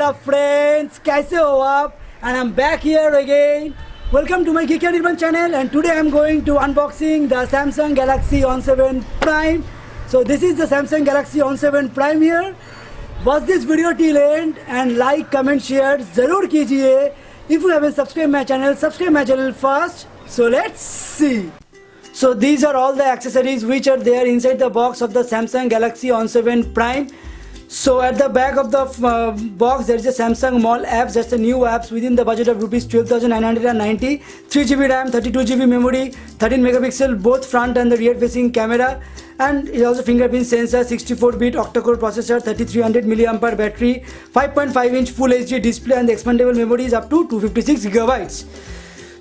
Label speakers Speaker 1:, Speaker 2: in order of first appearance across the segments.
Speaker 1: up friends, कैसे हो आप? And I'm back here again. Welcome to my Geek and Urban channel, and today I'm going to unboxing the Samsung Galaxy ON7 Prime. So this is the Samsung Galaxy ON7 Prime here. Watch this video till end and like, comment, share जरूर कीजिए. If you haven't subscribed my channel, subscribe my channel first. So let's see. So these are all the accessories which are there inside the box of the Samsung Galaxy ON7 Prime. So at the back of the box there is a Samsung Mall apps. That's the new apps within the budget of rupees 12,990. 3GB RAM, 32GB memory, 13 megapixel both front and the rear facing camera, and it also fingerprint sensor, 64-bit octa-core processor, 3300 mAh battery, 5.5-inch full HD display, and the expandable memory is up to 256 gigabytes.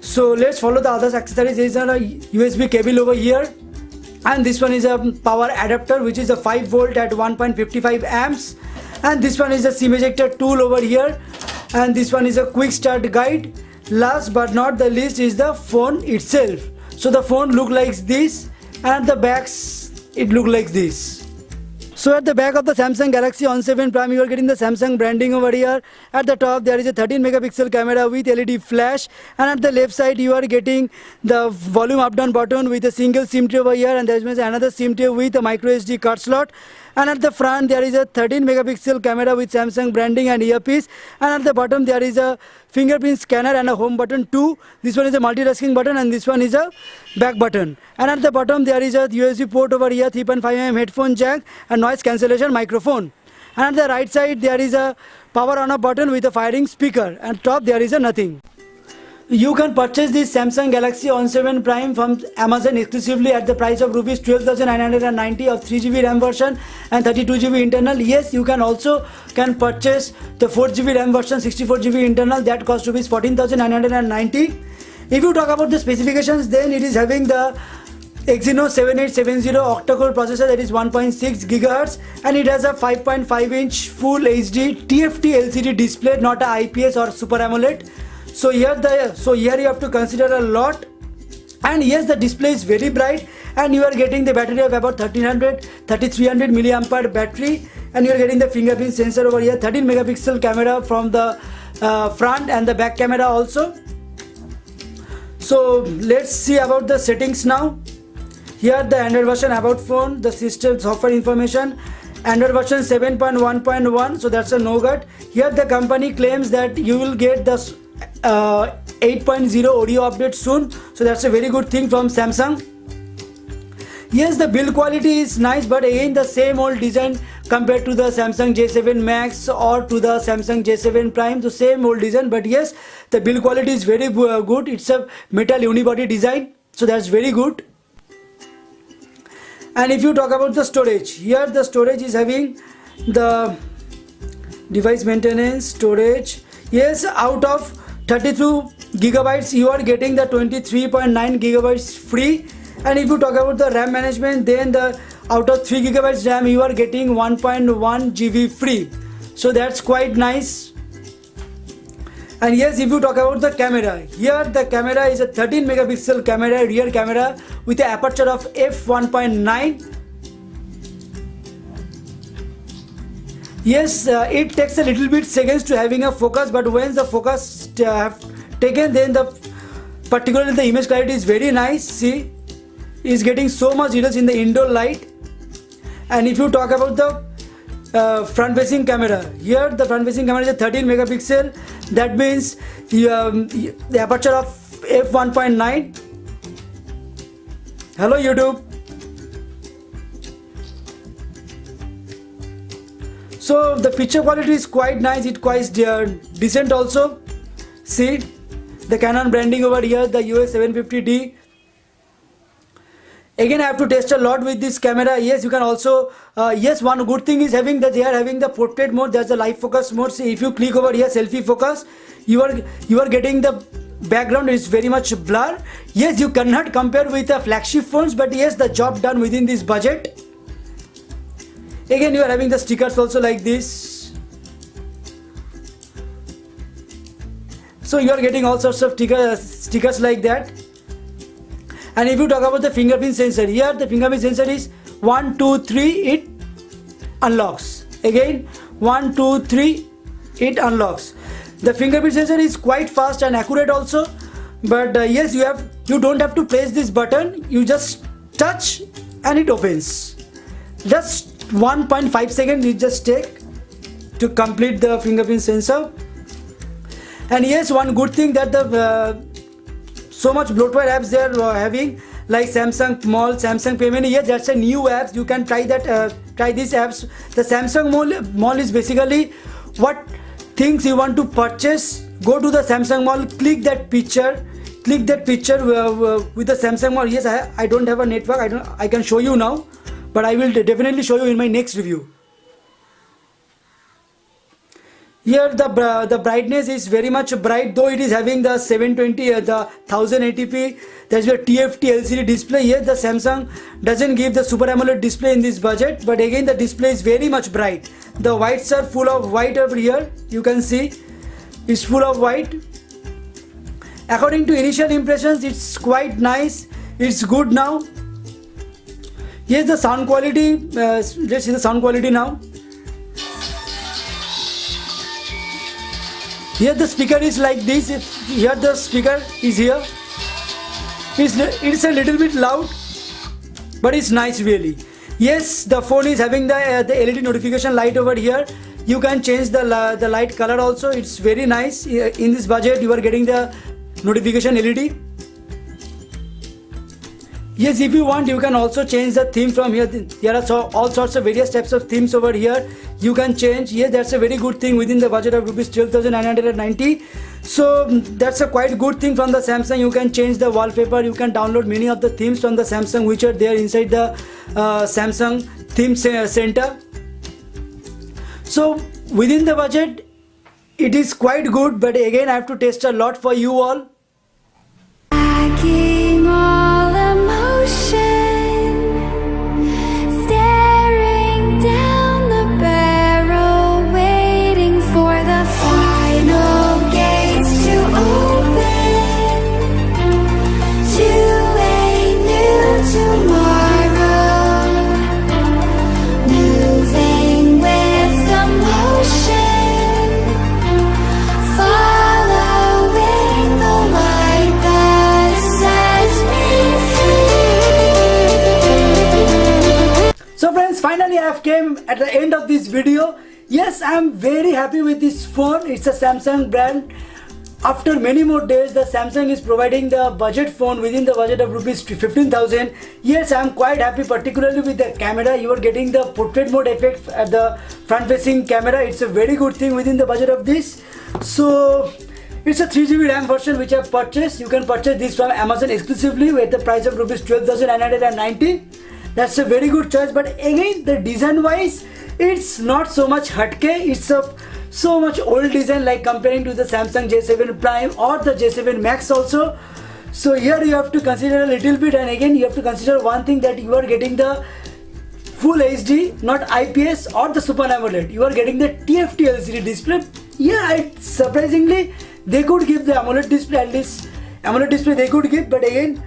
Speaker 1: So let's follow the other accessories. There is a USB cable over here, and this one is a power adapter which is a 5 volt at 1.55 amps, and this one is a SIM ejector tool over here, and this one is a quick start guide. Last but not the least is the phone itself. So the phone look like this, and the backs it look like this. So at the back of the Samsung Galaxy ON7 Prime, you are getting the Samsung branding over here. At the top there is a 13 megapixel camera with LED flash, and at the left side you are getting the volume up down button with a single SIM tray over here, and there is another SIM tray with a micro SD card slot. And at the front there is a 13 megapixel camera with Samsung branding and earpiece, and at the bottom there is a fingerprint scanner and a home button too. This one is a multitasking button, and this one is a back button. And at the bottom there is a USB port over here, 3.5mm headphone jack and noise cancellation microphone. And at the right side there is a power on off button with a firing speaker, and top there is a nothing. You can purchase this Samsung Galaxy ON7 Prime from Amazon exclusively at the price of rupees 12,990 of 3GB RAM version and 32GB internal. Yes, you can also purchase the 4GB RAM version, 64GB internal, that costs rupees 14,990. If you talk about the specifications, then it is having the Exynos 7870 octa-core processor, that is 1.6 GHz, and it has a 5.5-inch full HD TFT LCD display, not a IPS or Super AMOLED. So here you have to consider a lot. And yes, the display is very bright, and you are getting the battery of about 3300 mAh battery, and you are getting the fingerprint sensor over here, 13 megapixel camera from the front and the back camera also. So let's see about the settings now. Here the Android version, about phone, the system software information, Android version 7.1.1, so that's a no-gut. Here the company claims that you will get the 8.0 audio update soon, so that's a very good thing from Samsung. Yes, the build quality is nice, but again the same old design compared to the Samsung J7 Max or to the Samsung J7 Prime, the same old design. But yes, the build quality is very good. It's a metal unibody design, so that's very good. And if you talk about the storage, here the storage is having the device maintenance storage. Yes, out of 32 gigabytes you are getting the 23.9 gigabytes free. And if you talk about the RAM management, then the out of 3 gigabytes RAM you are getting 1.1 GB free, so that's quite nice. And yes, if you talk about the camera, here the camera is a 13 megapixel camera, rear camera with an aperture of f1.9. Yes, it takes a little bit seconds to having a focus, but when the focus have taken, then particularly the image clarity is very nice. See, is getting so much details in the indoor light. And if you talk about the front facing camera, here the front facing camera is a 13 megapixel, that means the aperture of f1.9. Hello YouTube. So the picture quality is quite nice, it's quite decent also. See the Canon branding over here, the US750D. Again, I have to test a lot with this camera. Yes, you can also yes, one good thing is having that they are having the portrait mode. There's a live focus mode. See, if you click over here, selfie focus, you are getting the background is very much blur. Yes, you cannot compare with the flagship phones, but yes, the job done within this budget. Again, you are having the stickers also like this. So you are getting all sorts of stickers like that. And if you talk about the fingerprint sensor, here the fingerprint sensor is 1, 2, 3, it unlocks. Again 1, 2, 3, it unlocks. The fingerprint sensor is quite fast and accurate also, but yes, you don't have to press this button, you just touch and it opens. Just 1.5 seconds it just take to complete the fingerprint sensor. And yes, one good thing that the so much bloatware apps they are having, like Samsung Mall, Samsung Pay Money. Yes, that's a new apps. You can try that. Try these apps. The Samsung Mall is basically what things you want to purchase. Go to the Samsung Mall, click that picture with the Samsung Mall. Yes, I don't have a network. I can show you now, but I will definitely show you in my next review. Here the brightness is very much bright, though it is having the 720 the 1080p. There's a TFT LCD display. Here the Samsung doesn't give the Super AMOLED display in this budget, but again the display is very much bright. The whites are full of white over here. You can see it's full of white. According to initial impressions, it's quite nice. It's good now. Here's the sound quality. Let's see the sound quality now. Here the speaker is like this. Here the speaker is here. It's a little bit loud, but it's nice really. Yes, the phone is having the LED notification light over here. You can change the light color also. It's very nice. In this budget you are getting the notification LED. Yes, if you want, you can also change the theme from here. There are all sorts of various types of themes over here. You can change. Yes, that's a very good thing within the budget of rupees 12,990. So that's a quite good thing from the Samsung. You can change the wallpaper. You can download many of the themes from the Samsung, which are there inside the Samsung theme center. So within the budget, it is quite good. But again, I have to test a lot for you all.
Speaker 2: Staring down the barrel, waiting for the final gates to open to a new tomorrow, moving with the motion, following the light that sets me free.
Speaker 1: So friends, finally I have came at the end of this video. Yes, I am very happy with this phone. It's a Samsung brand. After many more days, the Samsung is providing the budget phone within the budget of rupees 15,000. Yes, I am quite happy, particularly with the camera. You are getting the portrait mode effect at the front facing camera. It's a very good thing within the budget of this. So it's a 3GB RAM version which I have purchased. You can purchase this from Amazon exclusively at the price of rupees 12,990. That's a very good choice. But again, the design wise, it's not so much hatke. It's a so much old design, like comparing to the Samsung J7 Prime or the J7 Max also. So here you have to consider a little bit, and again you have to consider one thing, that you are getting the full HD, not IPS or the Super AMOLED. You are getting the TFT LCD display. Yeah, surprisingly they could give the AMOLED display, at least AMOLED display they could give. But again,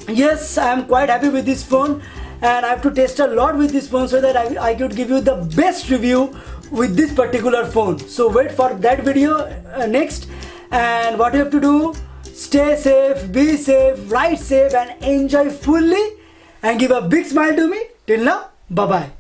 Speaker 1: yes, I am quite happy with this phone, and I have to test a lot with this phone so that I could give you the best review with this particular phone. So wait for that video next. And what you have to do, stay safe, be safe, ride safe, and enjoy fully, and give a big smile to me. Till now, bye bye.